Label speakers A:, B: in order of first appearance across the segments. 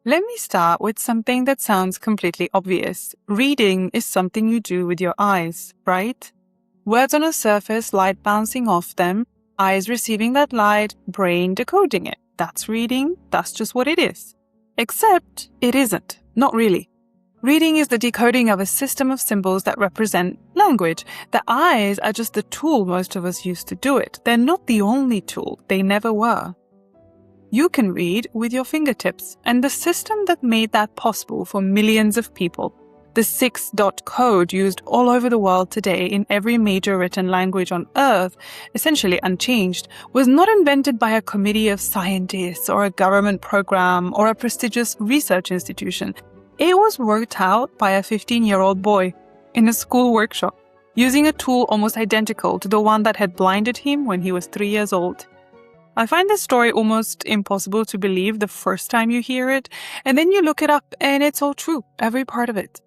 A: Let me start with something that sounds completely obvious. Reading is something you do with your eyes, right? Words on a surface, light bouncing off them, eyes receiving that light, brain decoding it. That's reading, that's just what it is. Except it isn't, not really. Reading is the decoding of a system of symbols that represent language. The eyes are just the tool most of us use to do it. They're not the only tool, they never were. You can read with your fingertips, and the system that made that possible for millions of people, the 6-dot code used all over the world today in every major written language on Earth, essentially unchanged, was not invented by a committee of scientists or a government program or a prestigious research institution. It was worked out by a 15-year-old boy in a school workshop, using a tool almost identical to the one that had blinded him when he was 3 years old. I find this story almost impossible to believe the first time you hear it, and then you look it up and it's all true, every part of it.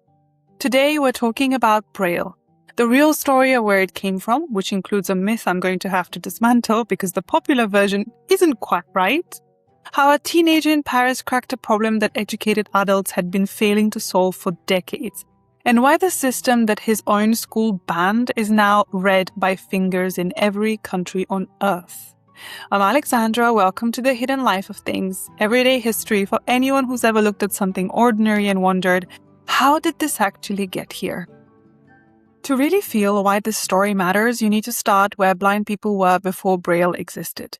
A: Today we're talking about Braille, the real story of where it came from, which includes a myth I'm going to have to dismantle because the popular version isn't quite right, how a teenager in Paris cracked a problem that educated adults had been failing to solve for decades, and why the system that his own school banned is now read by fingers in every country on Earth. I'm Alexandra, welcome to the Hidden Life of Things, everyday history for anyone who's ever looked at something ordinary and wondered, how did this actually get here? To really feel why this story matters, you need to start where blind people were before Braille existed.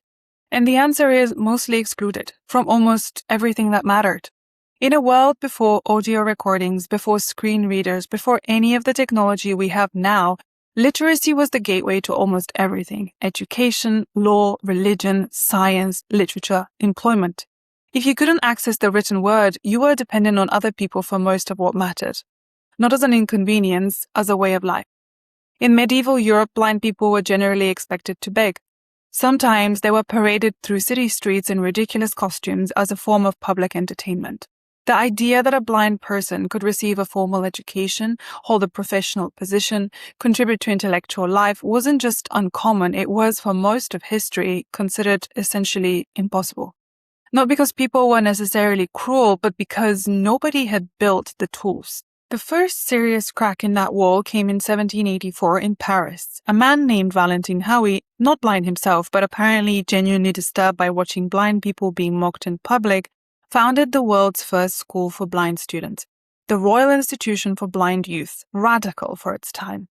A: And the answer is mostly excluded from almost everything that mattered. In a world before audio recordings, before screen readers, before any of the technology we have now, literacy was the gateway to almost everything: education, law, religion, science, literature, employment. If you couldn't access the written word, you were dependent on other people for most of what mattered. Not as an inconvenience, as a way of life. In medieval Europe, blind people were generally expected to beg. Sometimes they were paraded through city streets in ridiculous costumes as a form of public entertainment. The idea that a blind person could receive a formal education, hold a professional position, contribute to intellectual life wasn't just uncommon, it was, for most of history, considered essentially impossible. Not because people were necessarily cruel, but because nobody had built the tools. The first serious crack in that wall came in 1784 in Paris. A man named Valentin Hauy, not blind himself, but apparently genuinely disturbed by watching blind people being mocked in public, founded the world's first school for blind students, the Royal Institution for Blind Youth, radical for its time.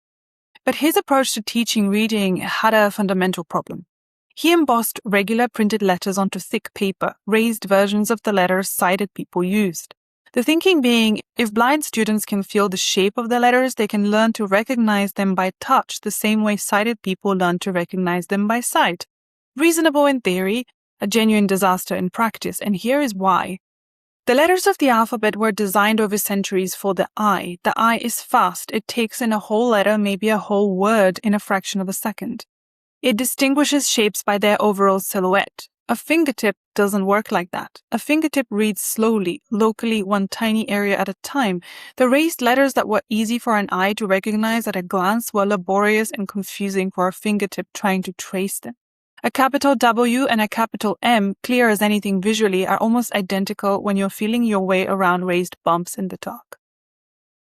A: But his approach to teaching reading had a fundamental problem. He embossed regular printed letters onto thick paper, raised versions of the letters sighted people used. The thinking being, if blind students can feel the shape of the letters, they can learn to recognize them by touch the same way sighted people learn to recognize them by sight. Reasonable in theory, a genuine disaster in practice, and here is why. The letters of the alphabet were designed over centuries for the eye. The eye is fast. It takes in a whole letter, maybe a whole word, in a fraction of a second. It distinguishes shapes by their overall silhouette. A fingertip doesn't work like that. A fingertip reads slowly, locally, one tiny area at a time. The raised letters that were easy for an eye to recognize at a glance were laborious and confusing for a fingertip trying to trace them. A capital W and a capital M, clear as anything visually, are almost identical when you're feeling your way around raised bumps in the dark.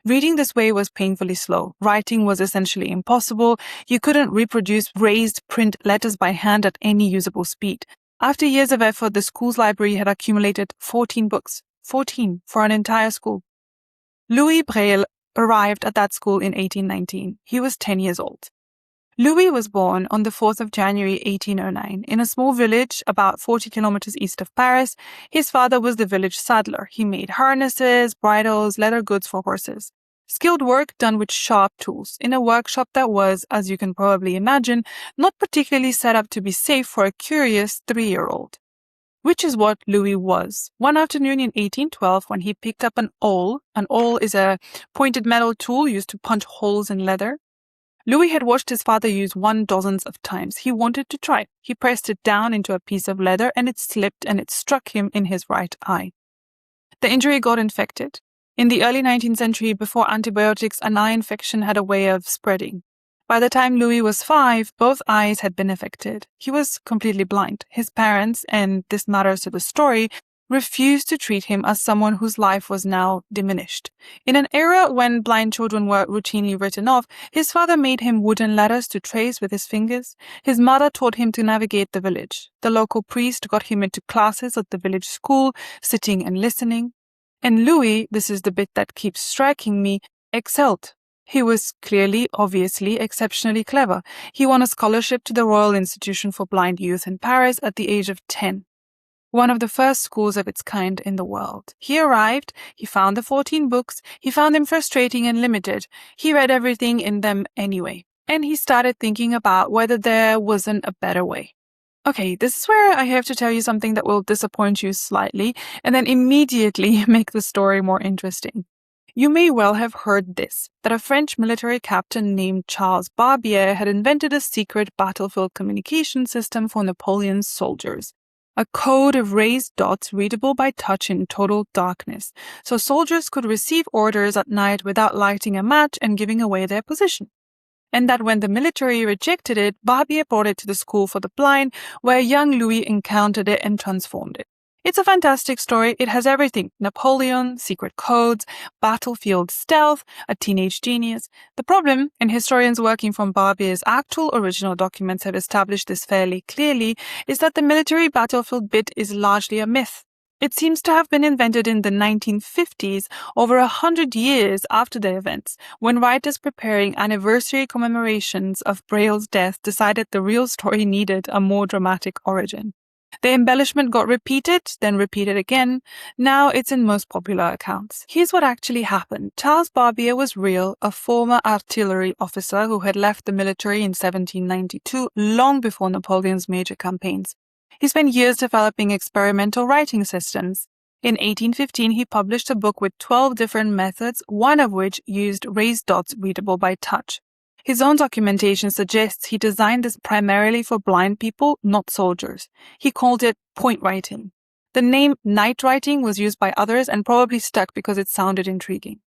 A: Reading this way was painfully slow. Writing was essentially impossible. You couldn't reproduce raised print letters by hand at any usable speed. After years of effort, the school's library had accumulated 14 books. 14 for an entire school. Louis Braille arrived at that school in 1819. He was 10 years old. Louis was born on the 4th of January 1809 in a small village about 40 kilometers east of Paris. His father was the village saddler. He made harnesses, bridles, leather goods for horses. Skilled work done with sharp tools in a workshop that was, as you can probably imagine, not particularly set up to be safe for a curious 3-year-old. Which is what Louis was. One afternoon in 1812, when he picked up an awl is a pointed metal tool used to punch holes in leather. Louis had watched his father use one dozens of times. He wanted to try. He pressed it down into a piece of leather and it slipped and it struck him in his right eye. The injury got infected. In the early 19th century, before antibiotics, an eye infection had a way of spreading. By the time Louis was 5, both eyes had been affected. He was completely blind. His parents, and this matters to the story, refused to treat him as someone whose life was now diminished. In an era when blind children were routinely written off, his father made him wooden letters to trace with his fingers. His mother taught him to navigate the village. The local priest got him into classes at the village school, sitting and listening. And Louis, this is the bit that keeps striking me, excelled. He was clearly, obviously, exceptionally clever. He won a scholarship to the Royal Institution for Blind Youth in Paris at the age of 10. One of the first schools of its kind in the world. He arrived, he found the 14 books, he found them frustrating and limited. He read everything in them anyway. And he started thinking about whether there wasn't a better way. Okay, this is where I have to tell you something that will disappoint you slightly, and then immediately make the story more interesting. You may well have heard this, that a French military captain named Charles Barbier had invented a secret battlefield communication system for Napoleon's soldiers. A code of raised dots readable by touch in total darkness, so soldiers could receive orders at night without lighting a match and giving away their position. And that when the military rejected it, Barbier brought it to the school for the blind, where young Louis encountered it and transformed it. It's a fantastic story. It has everything. Napoleon, secret codes, battlefield stealth, a teenage genius. The problem, and historians working from Barbier's actual original documents have established this fairly clearly, is that the military battlefield bit is largely a myth. It seems to have been invented in the 1950s, over 100 years after the events, when writers preparing anniversary commemorations of Braille's death decided the real story needed a more dramatic origin. The embellishment got repeated, then repeated again. Now it's in most popular accounts. Here's what actually happened. Charles Barbier was real, a former artillery officer who had left the military in 1792, long before Napoleon's major campaigns. He spent years developing experimental writing systems. In 1815, he published a book with 12 different methods, one of which used raised dots readable by touch. His own documentation suggests he designed this primarily for blind people, not soldiers. He called it point writing. The name night writing was used by others and probably stuck because it sounded intriguing.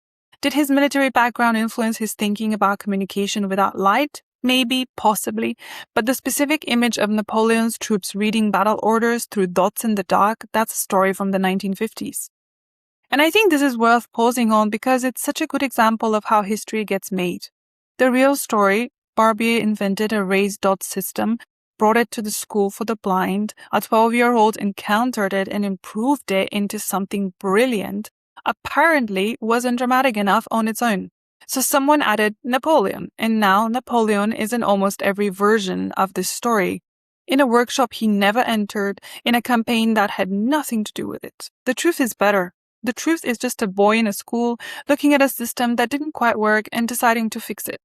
A: Did his military background influence his thinking about communication without light? Maybe, possibly, but the specific image of Napoleon's troops reading battle orders through dots in the dark, that's a story from the 1950s. And I think this is worth pausing on because it's such a good example of how history gets made. The real story, Barbier invented a raised dot system, brought it to the school for the blind, a 12-year-old encountered it and improved it into something brilliant, apparently wasn't dramatic enough on its own. So someone added Napoleon, and now Napoleon is in almost every version of this story. In a workshop he never entered, in a campaign that had nothing to do with it. The truth is better. The truth is just a boy in a school looking at a system that didn't quite work and deciding to fix it.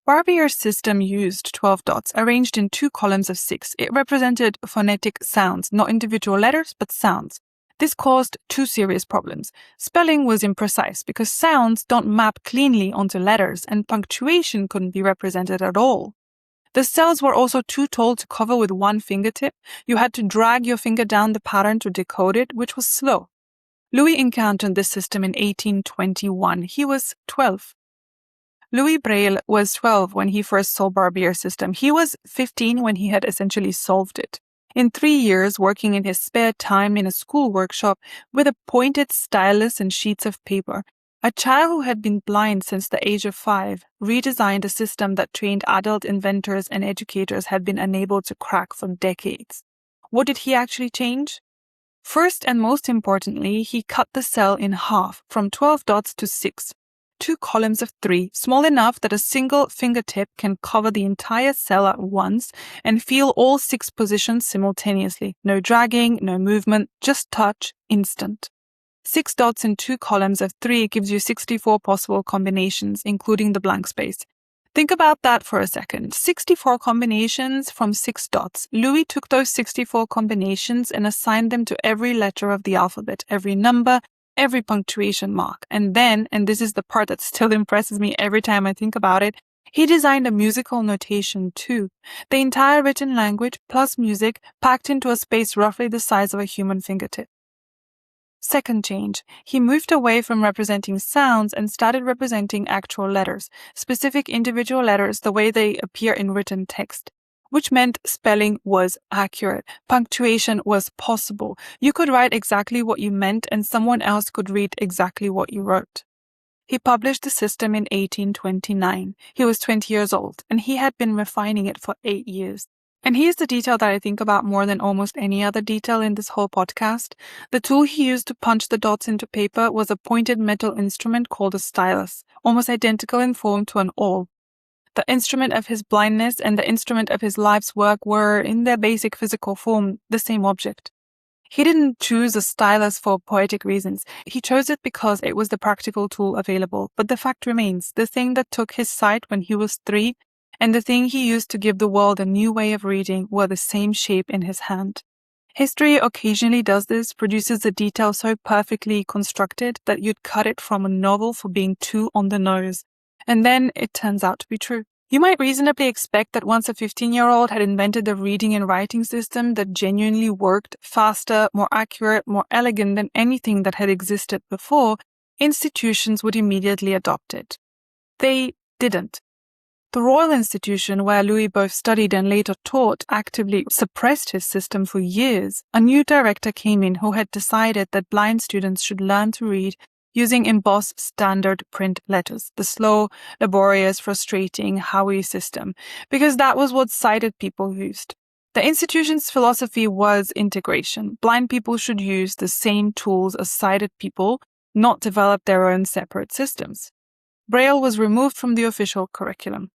A: Barbier's system used 12 dots arranged in 2 columns of 6. It represented phonetic sounds, not individual letters, but sounds. This caused 2 serious problems. Spelling was imprecise because sounds don't map cleanly onto letters and punctuation couldn't be represented at all. The cells were also too tall to cover with one fingertip. You had to drag your finger down the pattern to decode it, which was slow. Louis encountered this system in 1821. He was 12. Louis Braille was 12 when he first saw Barbier's system. He was 15 when he had essentially solved it. In 3 years, working in his spare time in a school workshop with a pointed stylus and sheets of paper, a child who had been blind since the age of 5 redesigned a system that trained adult inventors and educators had been unable to crack for decades. What did he actually change? First and most importantly, he cut the cell in half, from 12 dots to 6. 2 columns of 3, small enough that a single fingertip can cover the entire cell at once and feel all 6 positions simultaneously. No dragging, no movement, just touch, instant. 6 dots in 2 columns of 3 gives you 64 possible combinations, including the blank space. Think about that for a second. 64 combinations from 6 dots. Louis took those 64 combinations and assigned them to every letter of the alphabet, every number, every punctuation mark. And then, and this is the part that still impresses me every time I think about it, he designed a musical notation too. The entire written language plus music packed into a space roughly the size of a human fingertip. Second change, he moved away from representing sounds and started representing actual letters, specific individual letters the way they appear in written text. which meant spelling was accurate, punctuation was possible. You could write exactly what you meant and someone else could read exactly what you wrote. He published the system in 1829. He was 20 years old, and he had been refining it for 8 years. And here's the detail that I think about more than almost any other detail in this whole podcast. The tool he used to punch the dots into paper was a pointed metal instrument called a stylus, almost identical in form to an awl. The instrument of his blindness and the instrument of his life's work were, in their basic physical form, the same object. He didn't choose a stylus for poetic reasons. He chose it because it was the practical tool available. But the fact remains, the thing that took his sight when he was 3 and the thing he used to give the world a new way of reading were the same shape in his hand. History occasionally does this, produces a detail so perfectly constructed that you'd cut it from a novel for being too on the nose. And then it turns out to be true. You might reasonably expect that once a 15-year-old had invented a reading and writing system that genuinely worked, faster, more accurate, more elegant than anything that had existed before, institutions would immediately adopt it. They didn't. The Royal Institution, where Louis both studied and later taught, actively suppressed his system for years. A new director came in who had decided that blind students should learn to read using embossed standard print letters, the slow, laborious, frustrating Howie system, because that was what sighted people used. The institution's philosophy was integration. Blind people should use the same tools as sighted people, not develop their own separate systems. Braille was removed from the official curriculum.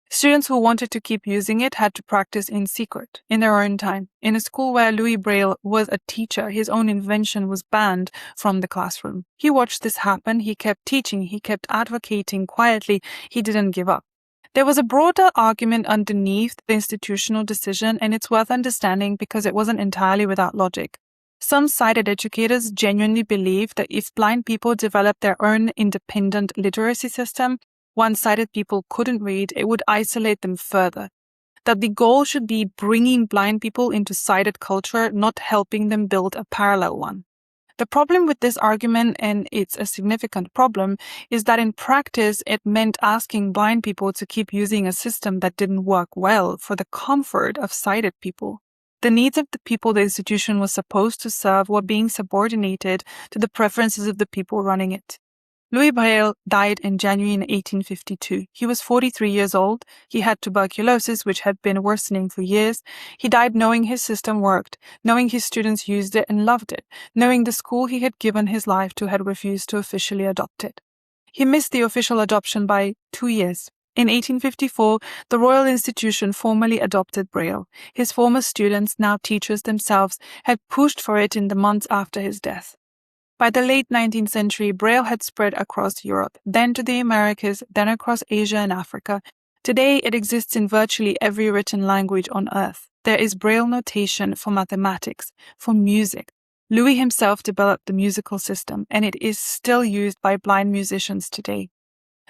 A: Students who wanted to keep using it had to practice in secret, in their own time. In a school where Louis Braille was a teacher, his own invention was banned from the classroom. He watched this happen, he kept teaching, he kept advocating quietly, he didn't give up. There was a broader argument underneath the institutional decision, and it's worth understanding because it wasn't entirely without logic. Some sighted educators genuinely believed that if blind people developed their own independent literacy system, one-sighted people couldn't read, it would isolate them further. That the goal should be bringing blind people into sighted culture, not helping them build a parallel one. The problem with this argument, and it's a significant problem, is that in practice it meant asking blind people to keep using a system that didn't work well for the comfort of sighted people. The needs of the people the institution was supposed to serve were being subordinated to the preferences of the people running it. Louis Braille died in January 1852. He was 43 years old. He had tuberculosis, which had been worsening for years. He died knowing his system worked, knowing his students used it and loved it, knowing the school he had given his life to had refused to officially adopt it. He missed the official adoption by 2 years. In 1854, the Royal Institution formally adopted Braille. His former students, now teachers themselves, had pushed for it in the months after his death. By the late 19th century, Braille had spread across Europe, then to the Americas, then across Asia and Africa. Today, it exists in virtually every written language on Earth. There is Braille notation for mathematics, for music. Louis himself developed the musical system, and it is still used by blind musicians today.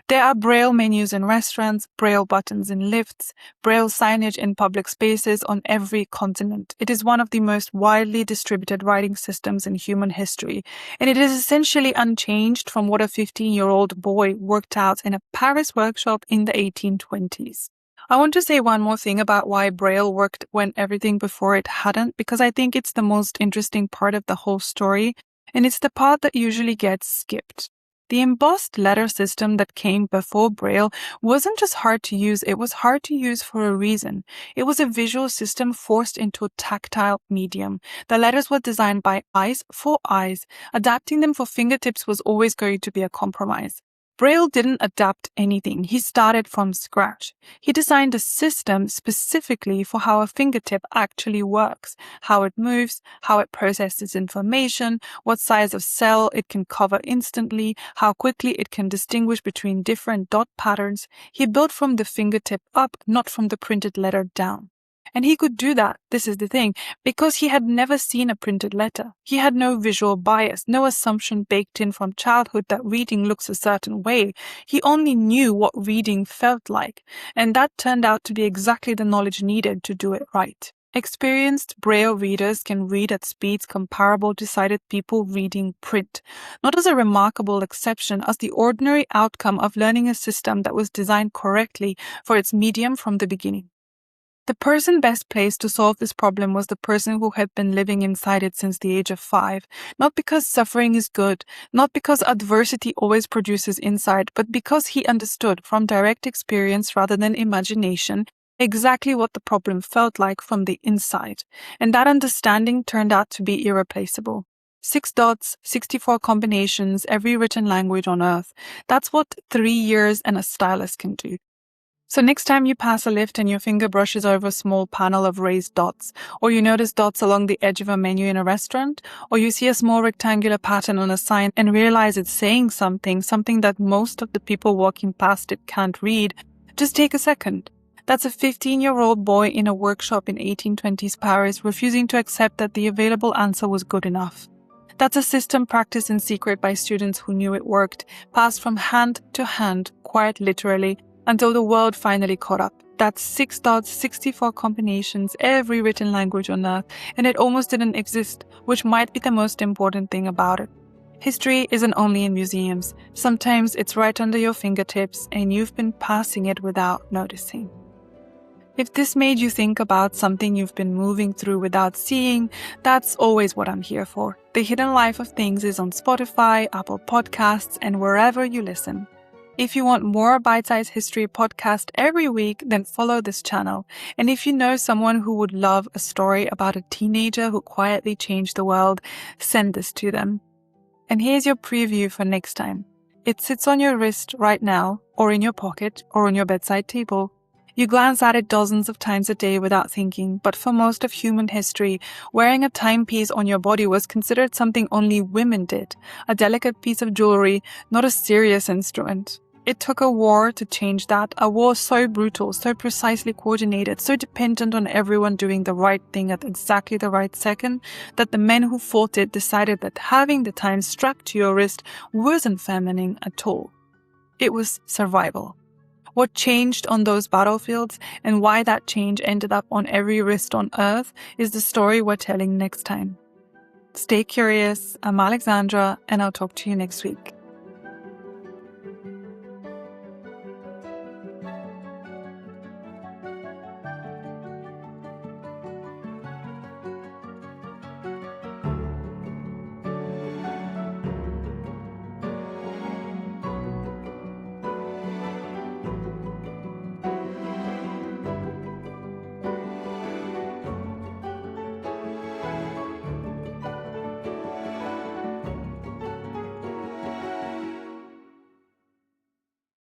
A: There are Braille menus in restaurants, Braille buttons in lifts, Braille signage in public spaces on every continent. It is one of the most widely distributed writing systems in human history, and it is essentially unchanged from what a 15-year-old boy worked out in a Paris workshop in the 1820s. I want to say one more thing about why Braille worked when everything before it hadn't, because I think it's the most interesting part of the whole story, and it's the part that usually gets skipped. The embossed letter system that came before Braille wasn't just hard to use, it was hard to use for a reason. It was a visual system forced into a tactile medium. The letters were designed by eyes for eyes. Adapting them for fingertips was always going to be a compromise. Braille didn't adapt anything. He started from scratch. He designed a system specifically for how a fingertip actually works, how it moves, how it processes information, what size of cell it can cover instantly, how quickly it can distinguish between different dot patterns. He built from the fingertip up, not from the printed letter down. And he could do that, this is the thing, because he had never seen a printed letter. He had no visual bias, no assumption baked in from childhood that reading looks a certain way. He only knew what reading felt like, and that turned out to be exactly the knowledge needed to do it right. Experienced Braille readers can read at speeds comparable to sighted people reading print, not as a remarkable exception, as the ordinary outcome of learning a system that was designed correctly for its medium from the beginning. The person best placed to solve this problem was the person who had been living inside it since the age of 5, not because suffering is good, not because adversity always produces insight, but because he understood from direct experience rather than imagination exactly what the problem felt like from the inside. And that understanding turned out to be irreplaceable. 6 dots, 64 combinations, every written language on earth. That's what 3 years and a stylus can do. So next time you pass a lift and your finger brushes over a small panel of raised dots, or you notice dots along the edge of a menu in a restaurant, or you see a small rectangular pattern on a sign and realize it's saying something that most of the people walking past it can't read, just take a second. That's a 15-year-old boy in a workshop in 1820s Paris refusing to accept that the available answer was good enough. That's a system practiced in secret by students who knew it worked, passed from hand to hand, quite literally, until the world finally caught up. That's 6 dots, 64 combinations, every written language on earth, and it almost didn't exist, which might be the most important thing about it. History isn't only in museums. Sometimes it's right under your fingertips, and you've been passing it without noticing. If this made you think about something you've been moving through without seeing, that's always what I'm here for. The Hidden Life of Things is on Spotify, Apple Podcasts, and wherever you listen. If you want more bite-sized history podcast every week, then follow this channel. And if you know someone who would love a story about a teenager who quietly changed the world, send this to them. And here's your preview for next time. It sits on your wrist right now, or in your pocket, or on your bedside table. You glance at it dozens of times a day without thinking, but for most of human history, wearing a timepiece on your body was considered something only women did, a delicate piece of jewelry, not a serious instrument. It took a war to change that, a war so brutal, so precisely coordinated, so dependent on everyone doing the right thing at exactly the right second, that the men who fought it decided that having the time strapped to your wrist wasn't feminine at all. It was survival. What changed on those battlefields and why that change ended up on every wrist on earth is the story we're telling next time. Stay curious. I'm Alexandra, and I'll talk to you next week.